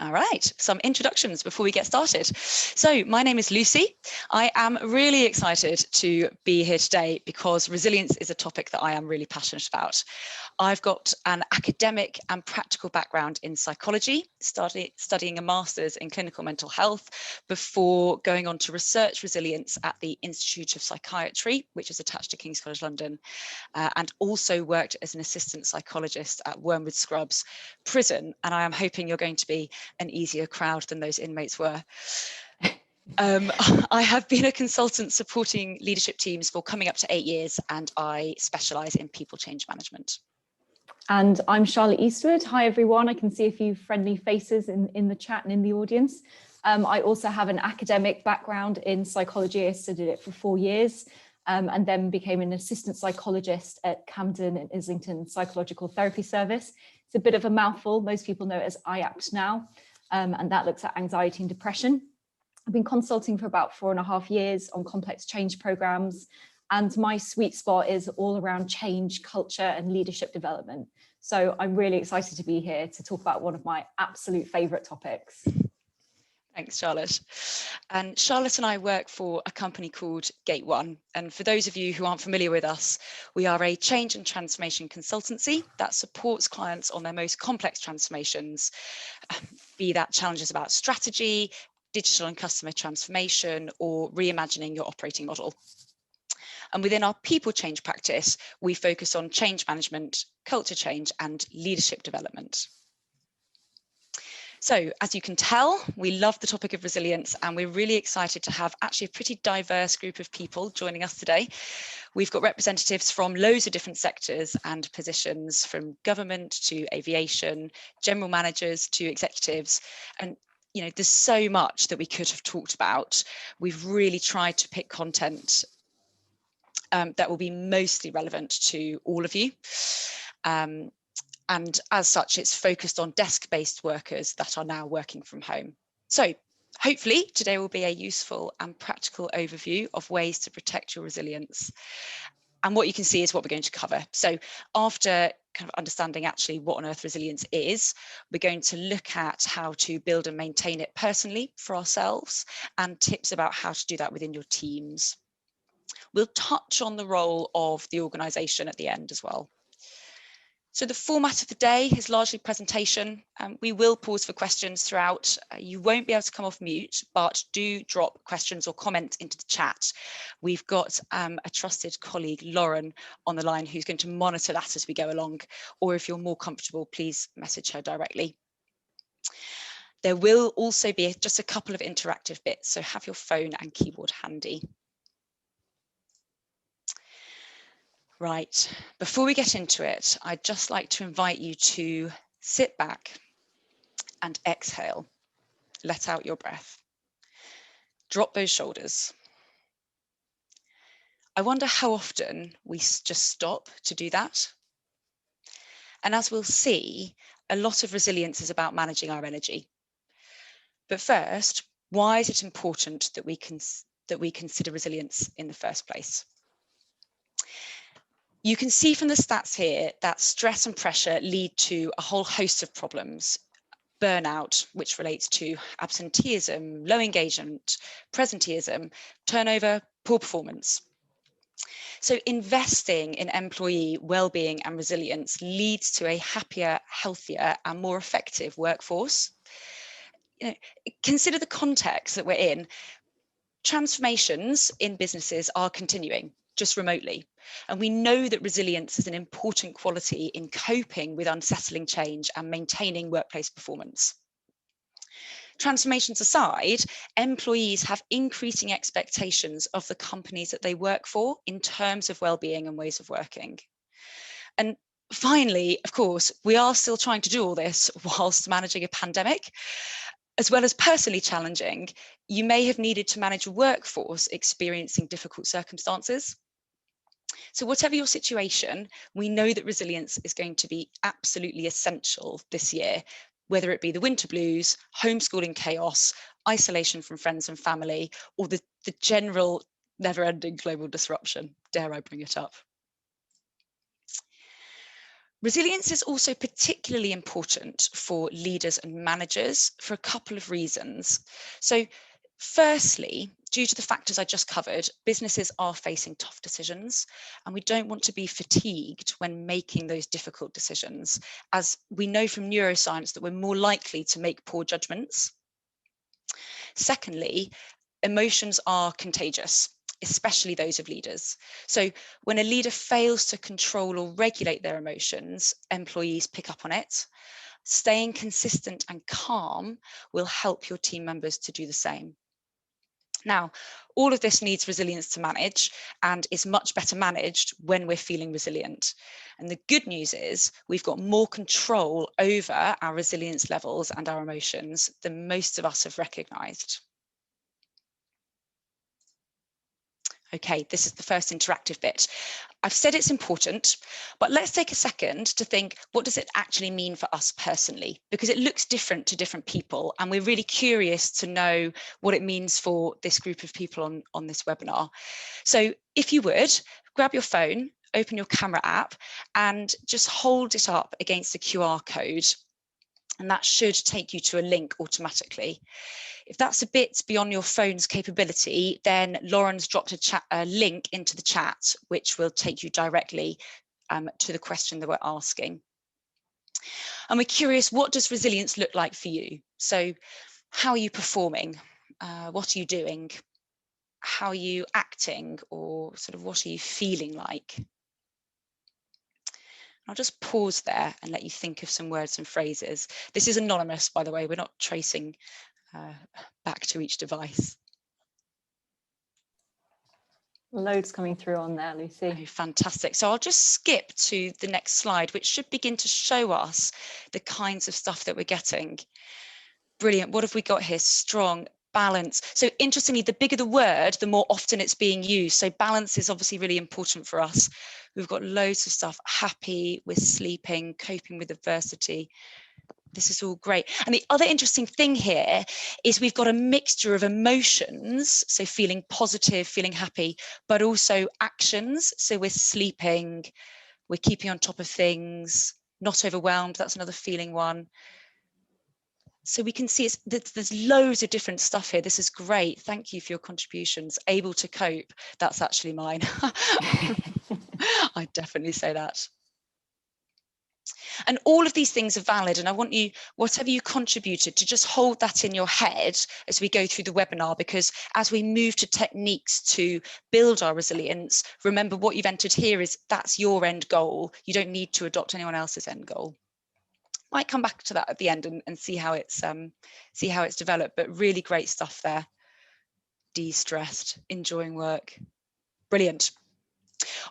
All right, some introductions before we get started. So my name is Lucy. I am really excited to be here today because resilience is a topic that I am really passionate about. I've got an academic and practical background in psychology, studying a master's in clinical mental health before going on to research resilience at the Institute of Psychiatry, which is attached to King's College London, and also worked as an assistant psychologist at Wormwood Scrubs prison. And I am hoping you're going to be an easier crowd than those inmates were. I have been a consultant supporting leadership teams for coming up to 8 years, and I specialise in people change management. And I'm Charlotte Eastwood. Hi, everyone. I can see a few friendly faces in the chat and in the audience. I also have an academic background in psychology. I studied it for 4 years and then became an assistant psychologist at Camden and Islington Psychological Therapy Service. It's a bit of a mouthful. Most people know it as IAPT now, and that looks at anxiety and depression. I've been consulting for about 4.5 years on complex change programs. And my sweet spot is all around change, culture, and leadership development. So I'm really excited to be here to talk about one of my absolute favourite topics. Thanks, Charlotte. And Charlotte and I work for a company called Gate One. And for those of you who aren't familiar with us, we are a change and transformation consultancy that supports clients on their most complex transformations, be that challenges about strategy, digital and customer transformation, or reimagining your operating model. And within our people change practice, we focus on change management, culture change, and leadership development. So as you can tell, we love the topic of resilience, and we're really excited to have actually a pretty diverse group of people joining us today. We've got representatives from loads of different sectors and positions, from government to aviation, general managers to executives. And you know, there's so much that we could have talked about. We've really tried to pick content that will be mostly relevant to all of you. And as such, it's focused on desk-based workers that are now working from home. So hopefully today will be a useful and practical overview of ways to protect your resilience. And what you can see is what we're going to cover. So after kind of understanding actually what on earth resilience is, we're going to look at how to build and maintain it personally for ourselves, and tips about how to do that within your teams. We'll touch on the role of the organisation at the end as well. So the format of the day is largely presentation. We will pause for questions throughout. You won't be able to come off mute, but do drop questions or comments into the chat. We've got a trusted colleague, Lauren, on the line who's going to monitor that as we go along. Or if you're more comfortable, please message her directly. There will also be just a couple of interactive bits, so have your phone and keyboard handy. Right, before we get into it, I'd just like to invite you to sit back and exhale. Let out your breath. Drop those shoulders. I wonder how often we just stop to do that. And as we'll see, a lot of resilience is about managing our energy. But first, why is it important that we consider resilience in the first place? You can see from the stats here that stress and pressure lead to a whole host of problems. Burnout, which relates to absenteeism, low engagement, presenteeism, turnover, poor performance. So investing in employee well-being and resilience leads to a happier, healthier, and more effective workforce. You know, consider the context that we're in. Transformations in businesses are continuing, just remotely. And we know that resilience is an important quality in coping with unsettling change and maintaining workplace performance. Transformations aside, employees have increasing expectations of the companies that they work for in terms of well-being and ways of working. And finally, of course, we are still trying to do all this whilst managing a pandemic. As well as personally challenging, you may have needed to manage a workforce experiencing difficult circumstances. So whatever your situation, we know that resilience is going to be absolutely essential this year, whether it be the winter blues, homeschooling chaos, isolation from friends and family, or the general never-ending global disruption, dare I bring it up. Resilience is also particularly important for leaders and managers for a couple of reasons. So firstly, due to the factors I just covered, businesses are facing tough decisions, and we don't want to be fatigued when making those difficult decisions, as we know from neuroscience that we're more likely to make poor judgments. Secondly, emotions are contagious, especially those of leaders. So when a leader fails to control or regulate their emotions, employees pick up on it. Staying consistent and calm will help your team members to do the same. Now, all of this needs resilience to manage and is much better managed when we're feeling resilient. And the good news is we've got more control over our resilience levels and our emotions than most of us have recognised. Okay, this is the first interactive bit. I've said it's important, but let's take a second to think, what does it actually mean for us personally? Because it looks different to different people, and we're really curious to know what it means for this group of people on this webinar. So if you would, grab your phone, open your camera app, and just hold it up against a QR code, and that should take you to a link automatically. If that's a bit beyond your phone's capability, then Lauren's dropped a link into the chat, which will take you directly to the question that we're asking. And we're curious, what does resilience look like for you? So how are you performing? What are you doing? How are you acting? Or sort of what are you feeling like? I'll just pause there and let you think of some words and phrases. This is anonymous, by the way, we're not tracing back to each device. Loads coming through on there, Lucy. Oh, fantastic. So I'll just skip to the next slide, which should begin to show us the kinds of stuff that we're getting. Brilliant. What have we got here? Strong, balance. So interestingly, the bigger the word, the more often it's being used. So balance is obviously really important for us. We've got loads of stuff. Happy, we're sleeping, coping with adversity. This is all great. And the other interesting thing here is we've got a mixture of emotions, so feeling positive, feeling happy, but also actions. So we're sleeping, we're keeping on top of things, not overwhelmed. That's another feeling one. So we can see there's loads of different stuff here. This is great. Thank you for your contributions. Able to cope. That's actually mine. I'd definitely say that. And all of these things are valid, and I want you, whatever you contributed, to just hold that in your head as we go through the webinar, because as we move to techniques to build our resilience, remember what you've entered here is that's your end goal. You don't need to adopt anyone else's end goal. Might come back to that at the end and see how it's developed, but really great stuff there. De-stressed, enjoying work. Brilliant.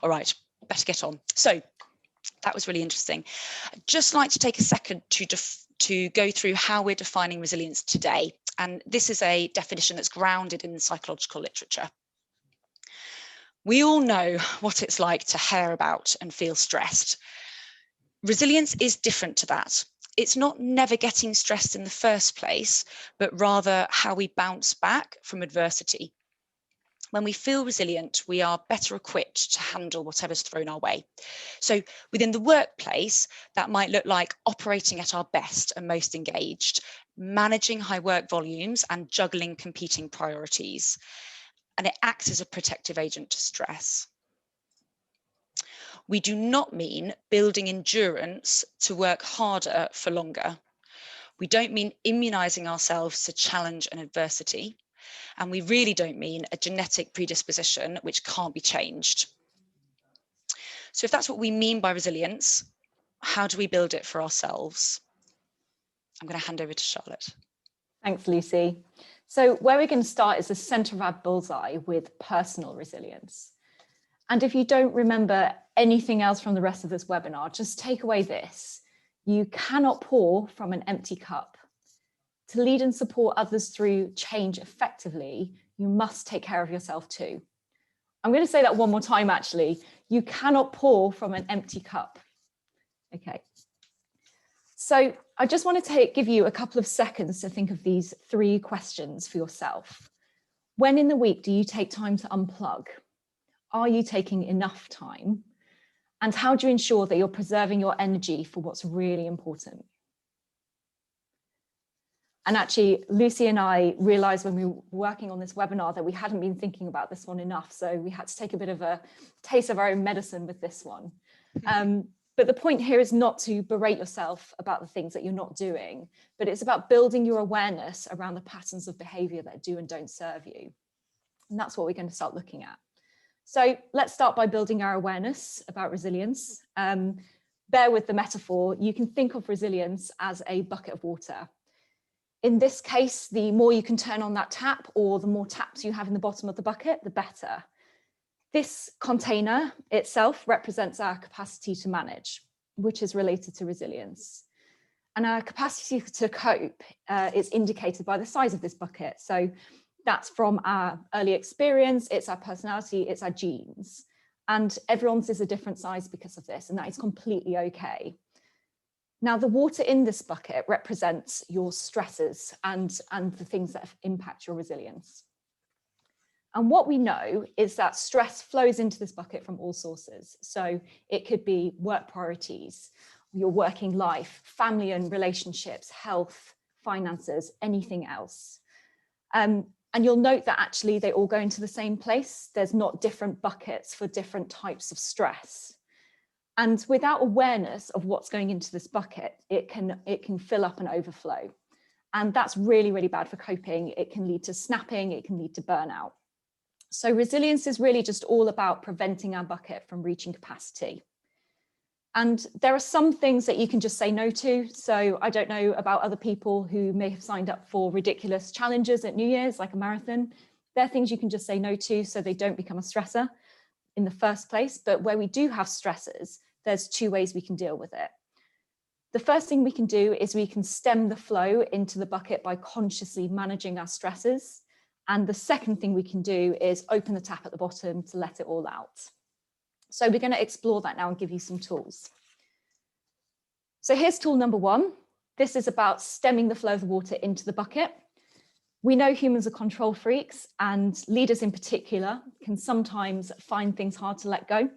All right, better get on. So that was really interesting. I'd just like to take a second to go through how we're defining resilience today. And this is a definition that's grounded in psychological literature. We all know what it's like to hear about and feel stressed. Resilience is different to that. It's not never getting stressed in the first place, but rather how we bounce back from adversity. When we feel resilient, we are better equipped to handle whatever's thrown our way. So within the workplace, that might look like operating at our best and most engaged, managing high work volumes and juggling competing priorities. And it acts as a protective agent to stress. We do not mean building endurance to work harder for longer. We don't mean immunizing ourselves to challenge and adversity. And we really don't mean a genetic predisposition which can't be changed. So if that's what we mean by resilience, how do we build it for ourselves? I'm going to hand over to Charlotte. Thanks, Lucy. So where we're going to start is the center of our bullseye with personal resilience. And if you don't remember anything else from the rest of this webinar, just take away this. You cannot pour from an empty cup. To lead and support others through change effectively, you must take care of yourself too. I'm going to say that one more time, actually. You cannot pour from an empty cup. Okay. So I just want to give you a couple of seconds to think of these 3 questions for yourself. When in the week do you take time to unplug? Are you taking enough time? And how do you ensure that you're preserving your energy for what's really important? And actually, Lucy and I realized when we were working on this webinar that we hadn't been thinking about this one enough. So we had to take a bit of a taste of our own medicine with this one. But the point here is not to berate yourself about the things that you're not doing, but it's about building your awareness around the patterns of behavior that do and don't serve you. And that's what we're going to start looking at. So let's start by building our awareness about resilience. Bear with the metaphor. You can think of resilience as a bucket of water. In this case, the more you can turn on that tap, or the more taps you have in the bottom of the bucket, the better. This container itself represents our capacity to manage, which is related to resilience. And our capacity to cope is indicated by the size of this bucket. So that's from our early experience, it's our personality, it's our genes. And everyone's is a different size because of this, and that is completely okay. Now, the water in this bucket represents your stresses and the things that impact your resilience. And what we know is that stress flows into this bucket from all sources. So it could be work priorities, your working life, family and relationships, health, finances, anything else. And you'll note that actually they all go into the same place. There's not different buckets for different types of stress. And without awareness of what's going into this bucket, it can fill up and overflow. And that's really, really bad for coping. It can lead to snapping, it can lead to burnout. So resilience is really just all about preventing our bucket from reaching capacity. And there are some things that you can just say no to. So I don't know about other people who may have signed up for ridiculous challenges at New Year's, like a marathon. There are things you can just say no to so they don't become a stressor in the first place. But where we do have stresses, there's two ways we can deal with it. The first thing we can do is we can stem the flow into the bucket by consciously managing our stresses. And the second thing we can do is open the tap at the bottom to let it all out. So we're going to explore that now and give you some tools. So here's tool number one. This is about stemming the flow of the water into the bucket. We know humans are control freaks, and leaders in particular can sometimes find things hard to let go.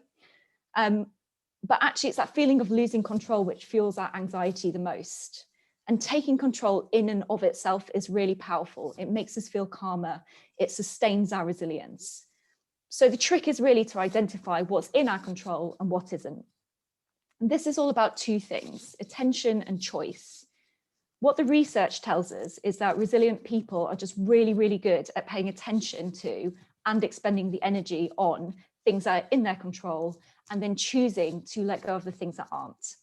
But actually it's that feeling of losing control which fuels our anxiety the most. And taking control in and of itself is really powerful. It makes us feel calmer. It sustains our resilience. So the trick is really to identify what's in our control and what isn't. And this is all about two things, attention and choice. What the research tells us is that resilient people are just really, really good at paying attention to and expending the energy on things that are in their control, and then choosing to let go of the things that aren't.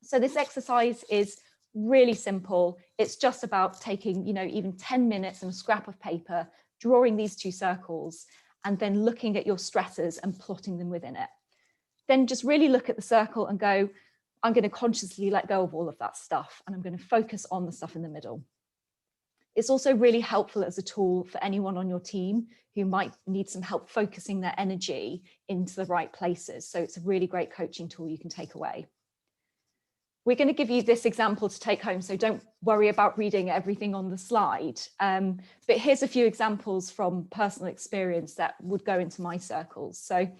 So this exercise is really simple. It's just about taking, even 10 minutes and a scrap of paper, drawing these two circles, and then looking at your stresses and plotting them within it. Then just really look at the circle and go, I'm going to consciously let go of all of that stuff, and I'm going to focus on the stuff in the middle. It's also really helpful as a tool for anyone on your team who might need some help focusing their energy into the right places. So it's a really great coaching tool you can take away. We're going to give you this example to take home, so don't worry about reading everything on the slide. But here's a few examples from personal experience that would go into my circles. So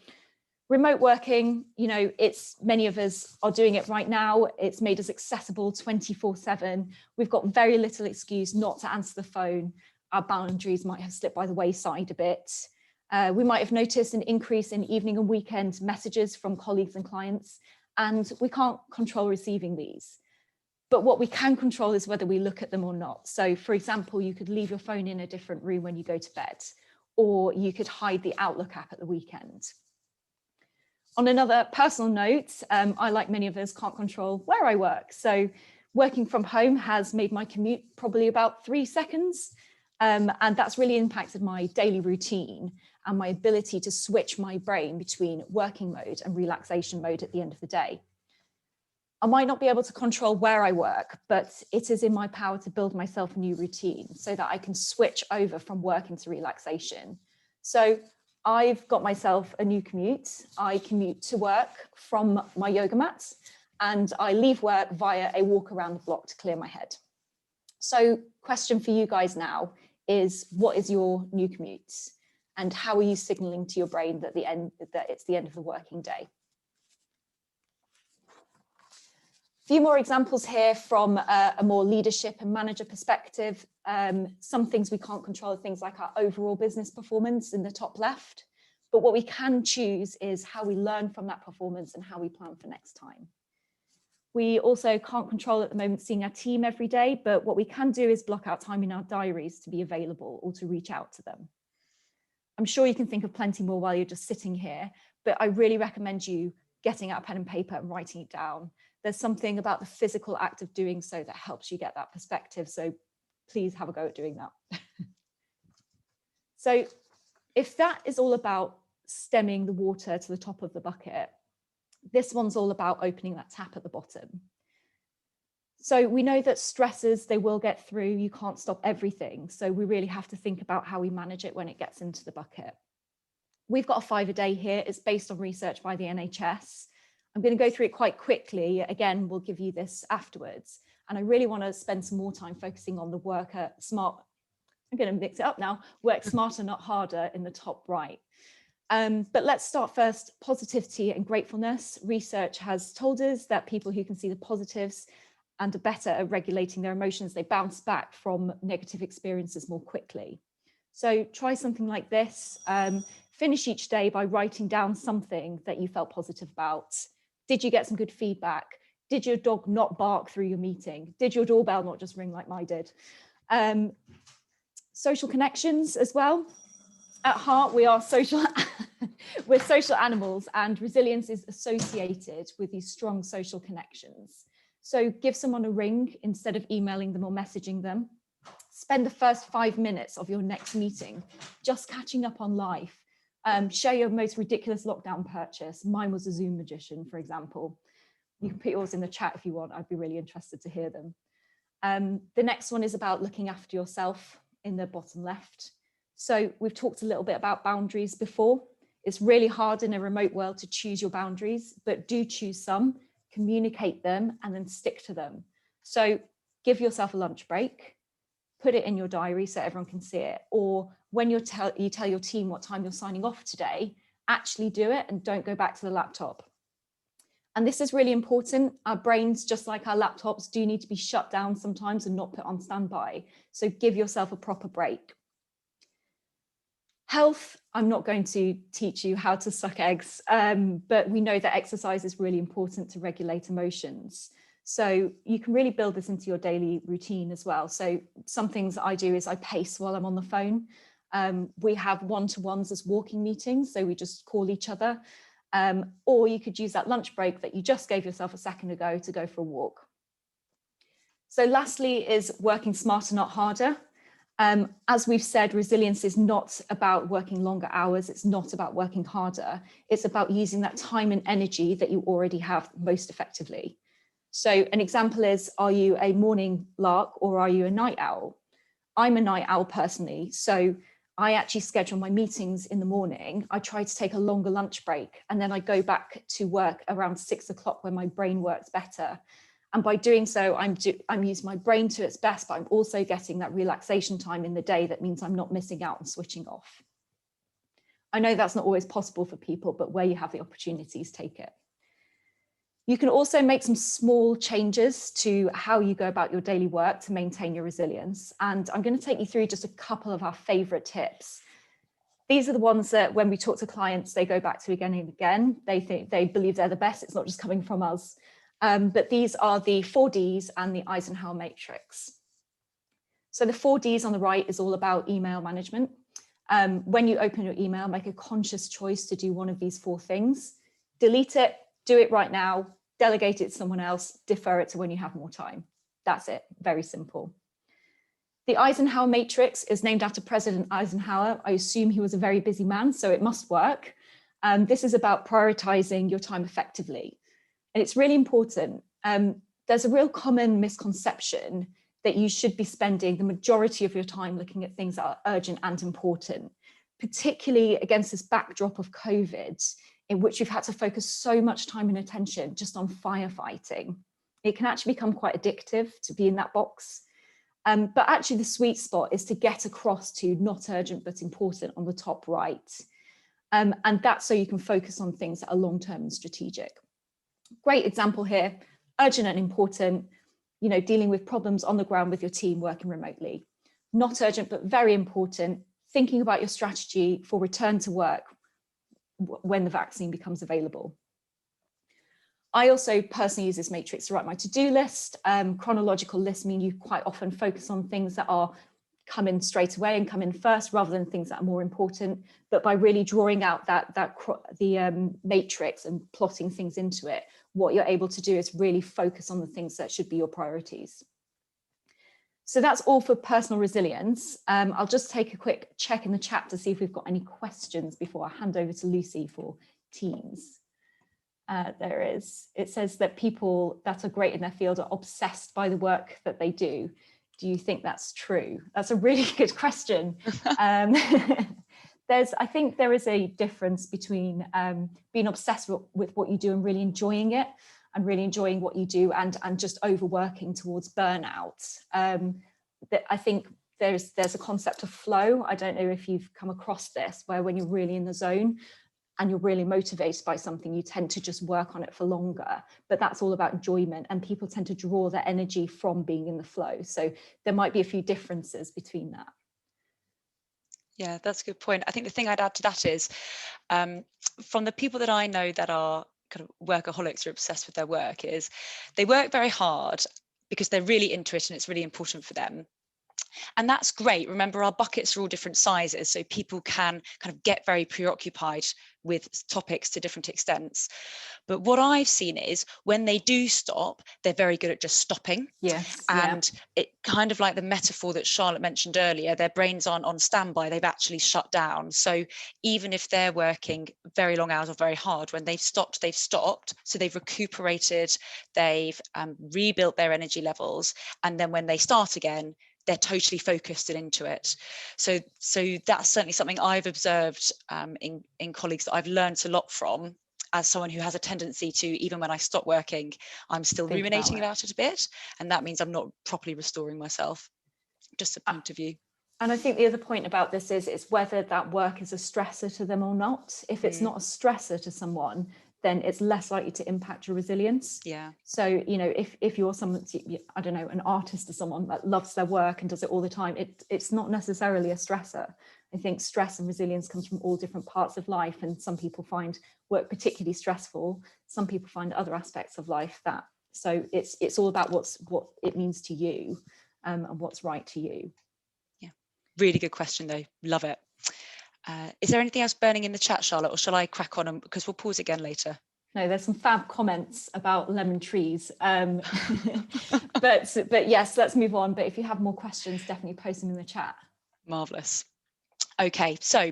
remote working, many of us are doing it right now. It's made us accessible 24/7. We've got very little excuse not to answer the phone. Our boundaries might have slipped by the wayside a bit. We might have noticed an increase in evening and weekend messages from colleagues and clients, and we can't control receiving these. But what we can control is whether we look at them or not. So for example, you could leave your phone in a different room when you go to bed, or you could hide the Outlook app at the weekend. On another personal note, I, like many of us, can't control where I work. So working from home has made my commute probably about 3 seconds. And that's really impacted my daily routine and my ability to switch my brain between working mode and relaxation mode at the end of the day. I might not be able to control where I work, but it is in my power to build myself a new routine so that I can switch over from work into relaxation. So I've got myself a new commute. I commute to work from my yoga mat, and I leave work via a walk around the block to clear my head. So question for you guys now is, what is your new commute? And how are you signaling to your brain that it's the end of the working day? Few more examples here from a more leadership and manager perspective. Some things we can't control are things like our overall business performance in the top left, but what we can choose is how we learn from that performance and how we plan for next time. We also can't control at the moment seeing our team every day, but what we can do is block out time in our diaries to be available or to reach out to them. I'm sure you can think of plenty more while you're just sitting here, but I really recommend you getting out pen and paper and writing it down. There's something about the physical act of doing so that helps you get that perspective. So please have a go at doing that. So if that is all about stemming the water to the top of the bucket, this one's all about opening that tap at the bottom. So we know that stressors, they will get through. You can't stop everything. So we really have to think about how we manage it when it gets into the bucket. We've got a 5 a day here. It's based on research by the NHS. I'm going to go through it quite quickly. Again, we'll give you this afterwards. And I really want to spend some more time focusing on the work smart. I'm going to mix it up now. Work smarter, not harder in the top right. But let's start first, positivity and gratefulness. Research has told us that people who can see the positives and are better at regulating their emotions, they bounce back from negative experiences more quickly. So try something like this. Finish each day by writing down something that you felt positive about. Did you get some good feedback? Did your dog not bark through your meeting? Did your doorbell not just ring like mine did? Social connections as well. At heart, we are we're social animals, and resilience is associated with these strong social connections. So give someone a ring instead of emailing them or messaging them. Spend the first 5 minutes of your next meeting just catching up on life. Share your most ridiculous lockdown purchase. Mine was a Zoom magician, for example. You can put yours in the chat if you want. I'd be really interested to hear them. The next one is about looking after yourself in the bottom left. So we've talked a little bit about boundaries before. It's really hard in a remote world to choose your boundaries, but do choose some, communicate them, and then stick to them. So give yourself a lunch break, put it in your diary so everyone can see it. Or when you tell your team what time you're signing off today, actually do it and don't go back to the laptop. And this is really important. Our brains, just like our laptops, do need to be shut down sometimes and not put on standby. So give yourself a proper break. Health, I'm not going to teach you how to suck eggs, but we know that exercise is really important to regulate emotions. So you can really build this into your daily routine as well. So some things I do is I pace while I'm on the phone. We have one-to-ones as walking meetings, so we just call each other. Or you could use that lunch break that you just gave yourself a second ago to go for a walk. So lastly is working smarter, not harder. As we've said, resilience is not about working longer hours. It's not about working harder. It's about using that time and energy that you already have most effectively. So an example is, are you a morning lark or are you a night owl? I'm a night owl personally. So I actually schedule my meetings in the morning. I try to take a longer lunch break, and then I go back to work around 6 o'clock when my brain works better. And by doing so, I'm using my brain to its best, but I'm also getting that relaxation time in the day that means I'm not missing out and switching off. I know that's not always possible for people, but where you have the opportunities, take it. You can also make some small changes to how you go about your daily work to maintain your resilience. And I'm going to take you through just a couple of our favorite tips. These are the ones that when we talk to clients, they go back to again and again. They believe they're the best. It's not just coming from us. But these are the 4 Ds and the Eisenhower matrix. So the 4 Ds on the right is all about email management. When you open your email, make a conscious choice to do one of these 4 things. Delete it, do it right now, delegate it to someone else, defer it to when you have more time. That's it, very simple. The Eisenhower matrix is named after President Eisenhower. I assume he was a very busy man, so it must work. This is about prioritizing your time effectively. And it's really important. There's a real common misconception that you should be spending the majority of your time looking at things that are urgent and important, particularly against this backdrop of COVID, in which you've had to focus so much time and attention just on firefighting. It can actually become quite addictive to be in that box. But actually the sweet spot is to get across to not urgent but important on the top right. And that's so you can focus on things that are long-term and strategic. Great example here, urgent and important, you know, dealing with problems on the ground with your team working remotely. Not urgent, but very important, thinking about your strategy for return to work when the vaccine becomes available. I also personally use this matrix to write my to-do list. Chronological lists mean you quite often focus on things that are come in straight away and come in first rather than things that are more important. But by really drawing out the matrix and plotting things into it, what you're able to do is really focus on the things that should be your priorities. So that's all for personal resilience. I'll just take a quick check in the chat to see if we've got any questions before I hand over to Lucy for teams. There is. It says that people that are great in their field are obsessed by the work that they do. Do you think that's true? That's a really good question. I think there is a difference between being obsessed with what you do and really enjoying it, and really enjoying what you do, and just overworking towards burnout. I think there's a concept of flow. I don't know if you've come across this, where when you're really in the zone and you're really motivated by something, you tend to just work on it for longer. But that's all about enjoyment, and people tend to draw their energy from being in the flow. So there might be a few differences between that. Yeah, that's a good point. I think the thing I'd add to that is, from the people that I know that are kind of workaholics or obsessed with their work, is they work very hard because they're really into it and it's really important for them. And that's great. Remember, our buckets are all different sizes, so people can kind of get very preoccupied with topics to different extents. But what I've seen is when they do stop, they're very good at just stopping. Yes. And it kind of like the metaphor that Charlotte mentioned earlier, their brains aren't on standby, they've actually shut down. So even if they're working very long hours or very hard, when they've stopped, they've stopped. So they've recuperated, they've rebuilt their energy levels. And then when they start again, they're totally focused and into it. So that's certainly something I've observed in colleagues that I've learned a lot from, as someone who has a tendency to, even when I stop working, I'm still ruminating about it a bit. And that means I'm not properly restoring myself. Just a point of view. And I think the other point about this is whether that work is a stressor to them or not. If it's not a stressor to someone, then it's less likely to impact your resilience. Yeah. So, you know, if you're someone, I don't know, an artist or someone that loves their work and does it all the time, it's not necessarily a stressor. I think stress and resilience comes from all different parts of life. And some people find work particularly stressful. Some people find other aspects of life that, so it's all about what it means to you and what's right to you. Yeah, really good question though. Love it. Is there anything else burning in the chat, Charlotte, or shall I crack on? Because we'll pause again later. No, there's some fab comments about lemon trees. But yes, let's move on. But if you have more questions, definitely post them in the chat. Marvellous. Okay, so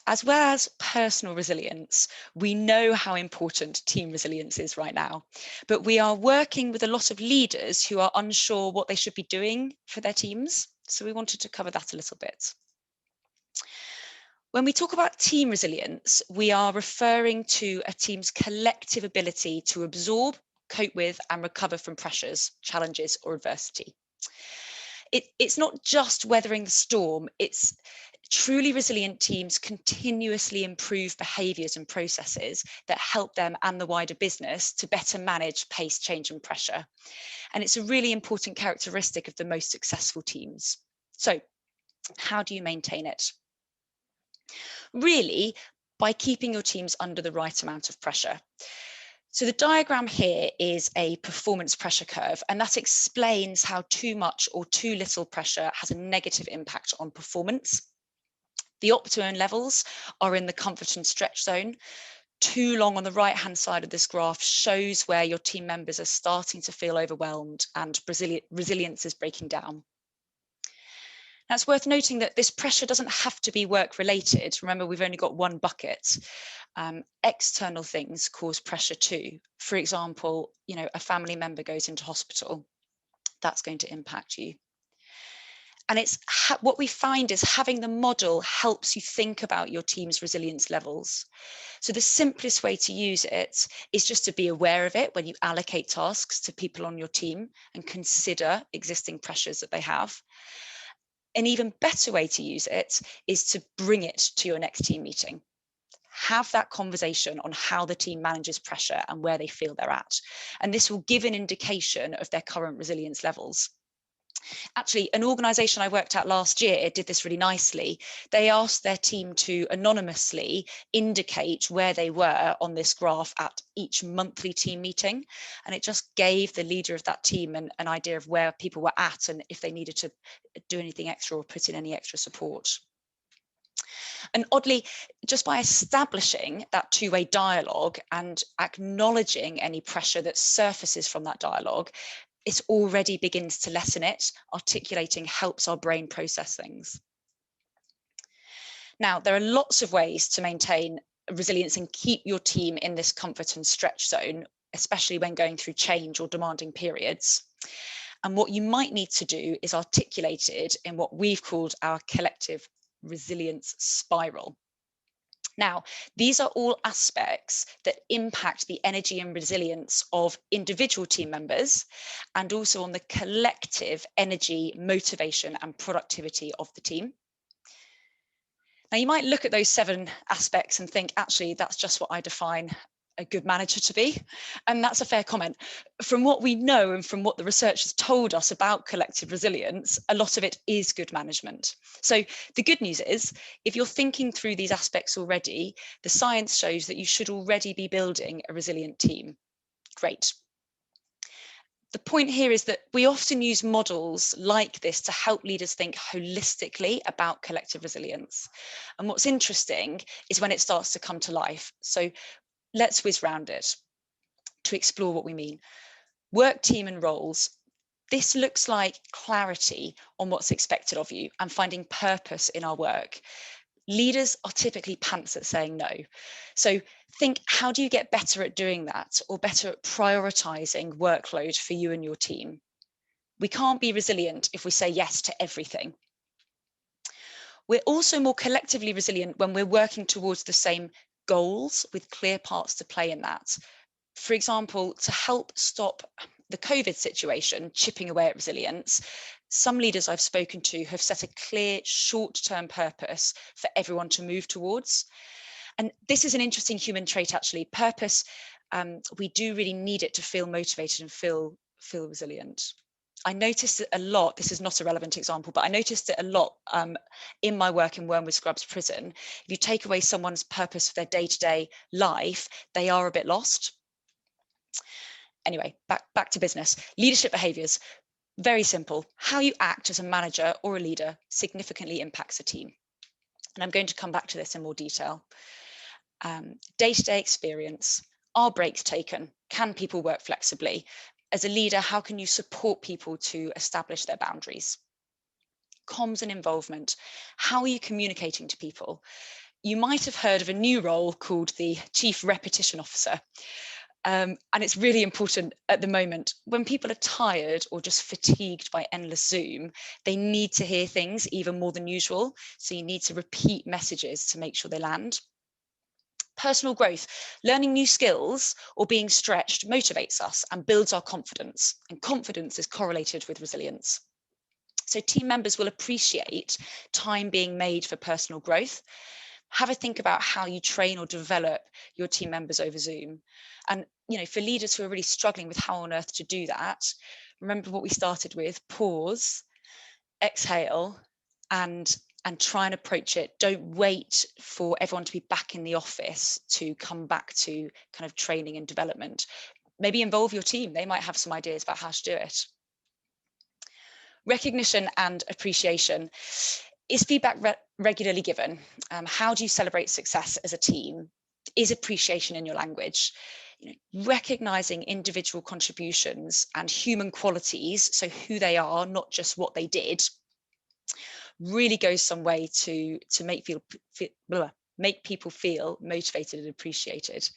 as well as personal resilience, we know how important team resilience is right now, but we are working with a lot of leaders who are unsure what they should be doing for their teams. So we wanted to cover that a little bit. When we talk about team resilience, we are referring to a team's collective ability to absorb, cope with, and recover from pressures, challenges, or adversity. It's not just weathering the storm, it's truly resilient teams continuously improve behaviours and processes that help them and the wider business to better manage pace, change, and pressure. And it's a really important characteristic of the most successful teams. So, how do you maintain it? Really, by keeping your teams under the right amount of pressure. So the diagram here is a performance pressure curve, and that explains how too much or too little pressure has a negative impact on performance. The optimum levels are in the comfort and stretch zone. Too long on the right-hand side of this graph shows where your team members are starting to feel overwhelmed and resilience is breaking down. Now, it's worth noting that this pressure doesn't have to be work-related. Remember, we've only got one bucket. External things cause pressure too. For example, you know, a family member goes into hospital. That's going to impact you. And it's what we find is having the model helps you think about your team's resilience levels. So the simplest way to use it is just to be aware of it when you allocate tasks to people on your team and consider existing pressures that they have. An even better way to use it is to bring it to your next team meeting. have that conversation on how the team manages pressure and where they feel they're at. And this will give an indication of their current resilience levels. Actually, an organisation I worked at last year did this really nicely. They asked their team to anonymously indicate where they were on this graph at each monthly team meeting. And it just gave the leader of that team an idea of where people were at and if they needed to do anything extra or put in any extra support. And oddly, just by establishing that two-way dialogue and acknowledging any pressure that surfaces from that dialogue, it already begins to lessen it. Articulating helps our brain process things. Now, there are lots of ways to maintain resilience and keep your team in this comfort and stretch zone, especially when going through change or demanding periods. And what you might need to do is articulate it in what we've called our collective resilience spiral. Now, these are all aspects that impact the energy and resilience of individual team members and also on the collective energy, motivation and productivity of the team. Now, you might look at those 7 aspects and think, actually, that's just what I define a good manager to be. And that's a fair comment. From what we know and from what the research has told us about collective resilience, a lot of it is good management. So the good news is, if you're thinking through these aspects already, the science shows that you should already be building a resilient team. Great. The point here is that we often use models like this to help leaders think holistically about collective resilience. And what's interesting is when it starts to come to life. So let's whiz round it to explore what we mean. Work, team and roles. This looks like clarity on what's expected of you and finding purpose in our work. Leaders are typically pants at saying no. So think, how do you get better at doing that or better at prioritizing workload for you and your team? We can't be resilient if we say yes to everything. We're also more collectively resilient when we're working towards the same goals with clear parts to play in that. For example, to help stop the COVID situation chipping away at resilience, some leaders I've spoken to have set a clear short-term purpose for everyone to move towards. And this is an interesting human trait, actually. Purpose, we do really need it to feel motivated and feel resilient. I noticed it a lot. This is not a relevant example, but I noticed it a lot in my work in Wormwood Scrubs prison. If you take away someone's purpose for their day-to-day life, they are a bit lost. Anyway, back to business. Leadership behaviours, very simple. How you act as a manager or a leader significantly impacts a team. And I'm going to come back to this in more detail. Day-to-day experience. Are breaks taken? Can people work flexibly? As a leader, how can you support people to establish their boundaries? Comms and involvement. How are you communicating to people? You might have heard of a new role called the Chief Repetition Officer. And it's really important at the moment. When people are tired or just fatigued by endless Zoom, they need to hear things even more than usual. So you need to repeat messages to make sure they land. Personal growth, learning new skills or being stretched motivates us and builds our confidence. And confidence is correlated with resilience. So team members will appreciate time being made for personal growth. Have a think about how you train or develop your team members over Zoom. And for leaders who are really struggling with how on earth to do that, remember what we started with: pause, exhale, and try and approach it. Don't wait for everyone to be back in the office to come back to kind of training and development. Maybe involve your team. They might have some ideas about how to do it. Recognition and appreciation. Is feedback regularly given? How do you celebrate success as a team? Is appreciation in your language? Recognizing individual contributions and human qualities, so who they are, not just what they did, really goes some way to make people feel motivated and appreciated.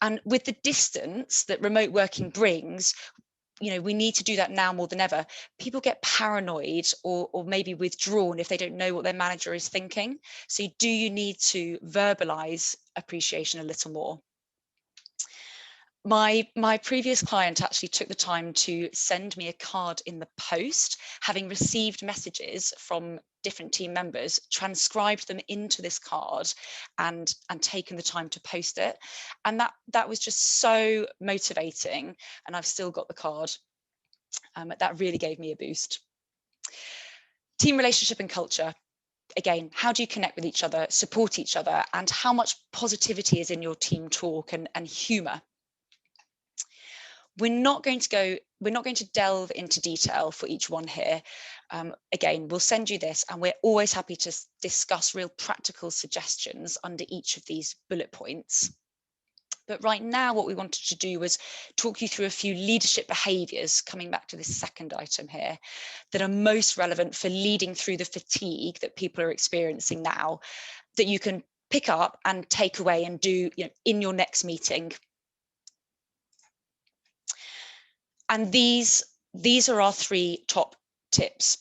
And with the distance that remote working brings, we need to do that now more than ever. People get paranoid or maybe withdrawn if they don't know what their manager is thinking. So you need to verbalize appreciation a little more. My previous client actually took the time to send me a card in the post, having received messages from different team members, transcribed them into this card and taken the time to post it. And that was just so motivating. And I've still got the card. That really gave me a boost. Team relationship and culture. Again, how do you connect with each other, support each other, and how much positivity is in your team talk and humour? We're not going to delve into detail for each one here. Again, we'll send you this, and we're always happy to discuss real practical suggestions under each of these bullet points. But right now, what we wanted to do was talk you through a few leadership behaviours, coming back to this second item here, that are most relevant for leading through the fatigue that people are experiencing now, that you can pick up and take away and do, in your next meeting. And these are our 3 top tips.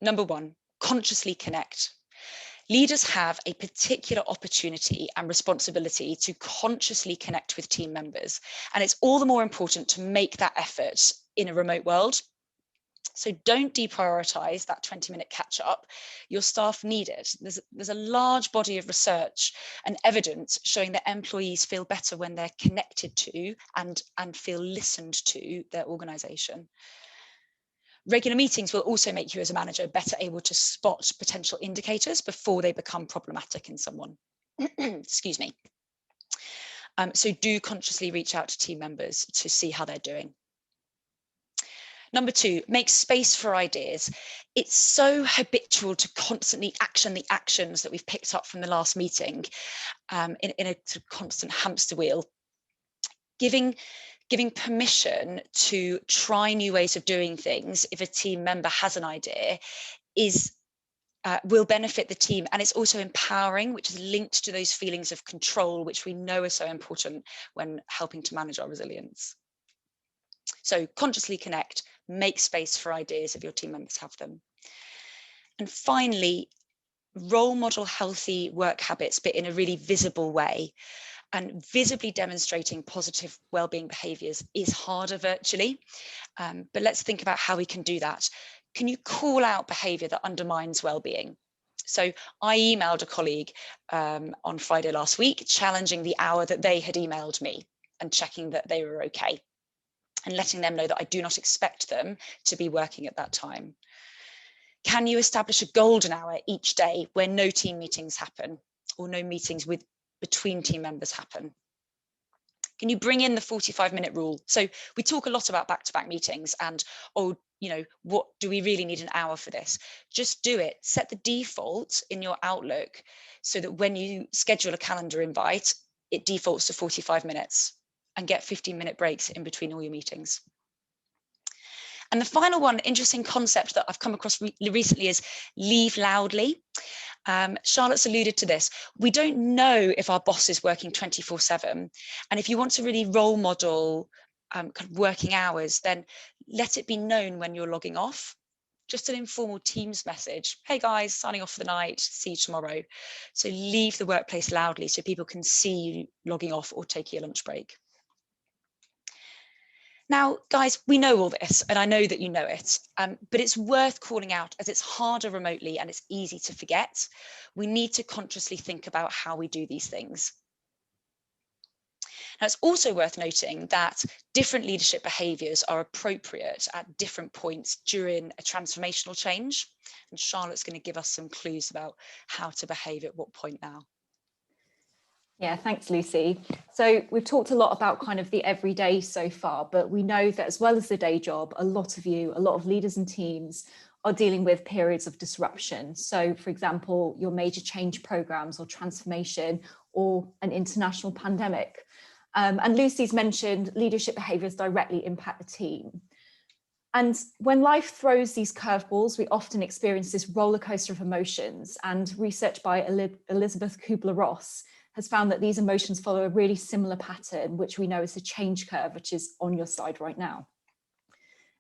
Number 1, consciously connect. Leaders have a particular opportunity and responsibility to consciously connect with team members, and it's all the more important to make that effort in a remote world. So don't deprioritise that 20-minute catch up. Your staff need it. There's a large body of research and evidence showing that employees feel better when they're connected to and feel listened to their organisation. Regular meetings will also make you as a manager better able to spot potential indicators before they become problematic in someone. Excuse me. So do consciously reach out to team members to see how they're doing. Number 2, make space for ideas. It's so habitual to constantly action the actions that we've picked up from the last meeting in a sort of constant hamster wheel. Giving permission to try new ways of doing things if a team member has an idea will benefit the team, and it's also empowering, which is linked to those feelings of control, which we know are so important when helping to manage our resilience. So consciously connect, make space for ideas if your team members have them. And finally, role model healthy work habits, but in a really visible way. And visibly demonstrating positive wellbeing behaviours is harder virtually, but let's think about how we can do that. Can you call out behaviour that undermines wellbeing? So I emailed a colleague on Friday last week, challenging the hour that they had emailed me and checking that they were okay, and letting them know that I do not expect them to be working at that time. Can you establish a golden hour each day where no team meetings happen, or no meetings between team members happen? Can you bring in the 45-minute rule? So we talk a lot about back-to-back meetings and, what do we really need an hour for this? Just do it. Set the default in your Outlook so that when you schedule a calendar invite, it defaults to 45 minutes, and get 15-minute breaks in between all your meetings. And the final one, interesting concept that I've come across recently, is leave loudly. Charlotte's alluded to this. We don't know if our boss is working 24/7. And if you want to really role model kind of working hours, then let it be known when you're logging off. Just an informal Teams message. Hey guys, signing off for the night, see you tomorrow. So leave the workplace loudly so people can see you logging off or taking a lunch break. Now, guys, we know all this, and I know that you know it, but it's worth calling out as it's harder remotely and it's easy to forget. We need to consciously think about how we do these things. Now, it's also worth noting that different leadership behaviours are appropriate at different points during a transformational change. And Charlotte's going to give us some clues about how to behave at what point now. Yeah, thanks, Lucy. So we've talked a lot about kind of the everyday so far, but we know that as well as the day job, a lot of leaders and teams are dealing with periods of disruption. So, for example, your major change programs or transformation or an international pandemic. And Lucy's mentioned leadership behaviours directly impact the team. And when life throws these curveballs, we often experience this roller coaster of emotions. And research by Elizabeth Kubler-Ross has found that these emotions follow a really similar pattern, which we know is the change curve, which is on your slide right now.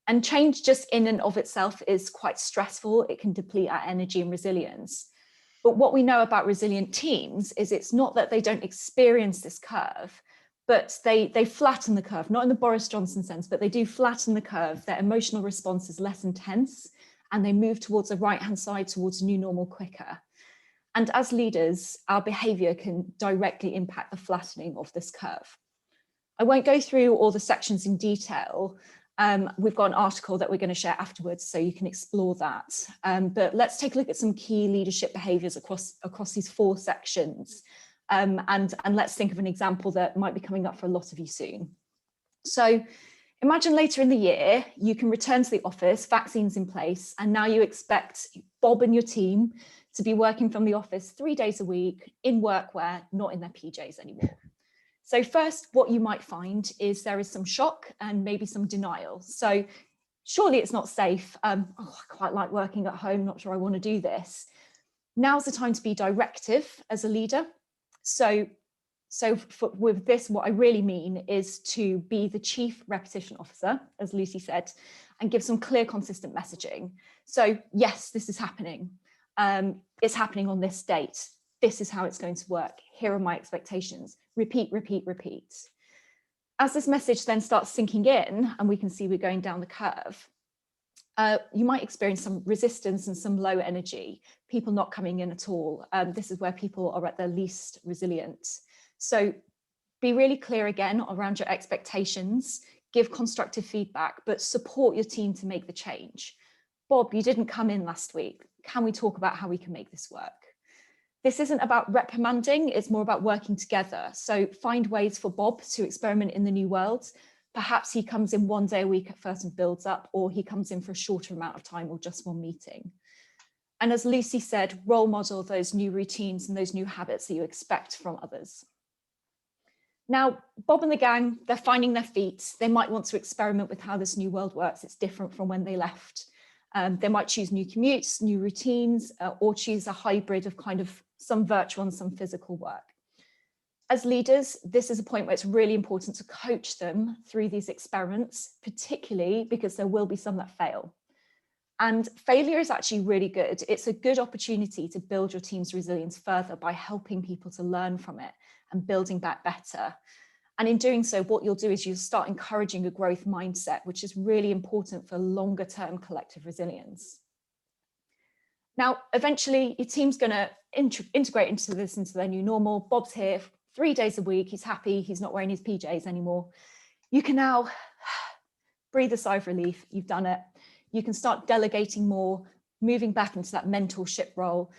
And change just in and of itself is quite stressful. It can deplete our energy and resilience. But what we know about resilient teams is it's not that they don't experience this curve, but they flatten the curve, not in the Boris Johnson sense, but they do flatten the curve. Their emotional response is less intense, and they move towards the right-hand side, towards new normal quicker. And as leaders, our behavior can directly impact the flattening of this curve. I won't go through all the sections in detail. We've got an article that we're going to share afterwards, so you can explore that. But let's take a look at some key leadership behaviors across these 4 sections. And let's think of an example that might be coming up for a lot of you soon. So imagine later in the year, you can return to the office, vaccines in place, and now you expect Bob and your team to be working from the office 3 days a week in workwear, not in their PJs anymore. So first, what you might find is there is some shock and maybe some denial. So surely it's not safe. I quite like working at home, not sure I want to do this. Now's the time to be directive as a leader. So with this, what I really mean is to be the chief repetition officer, as Lucy said, and give some clear, consistent messaging. So yes, this is happening. It's happening on this date. This is how it's going to work. Here are my expectations. Repeat, repeat, repeat. As this message then starts sinking in, and we can see we're going down the curve, you might experience some resistance and some low energy, people not coming in at all. This is where people are at their least resilient. So be really clear again around your expectations, give constructive feedback, but support your team to make the change. Bob, you didn't come in last week. Can we talk about how we can make this work? This isn't about reprimanding, it's more about working together. So find ways for Bob to experiment in the new world. Perhaps he comes in 1 day a week at first and builds up, or he comes in for a shorter amount of time or just one meeting. And as Lucy said, role model those new routines and those new habits that you expect from others. Now, Bob and the gang, they're finding their feet. They might want to experiment with how this new world works. It's different from when they left. They might choose new commutes, new routines, or choose a hybrid of kind of some virtual and some physical work. As leaders, this is a point where it's really important to coach them through these experiments, particularly because there will be some that fail. And failure is actually really good. It's a good opportunity to build your team's resilience further by helping people to learn from it and building back better. And in doing so, what you'll do is you'll start encouraging a growth mindset, which is really important for longer term collective resilience. Now, eventually your team's going to integrate into their new normal. Bob's here 3 days a week. He's happy. He's not wearing his PJs anymore. You can now breathe a sigh of relief. You've done it. You can start delegating more, moving back into that mentorship role.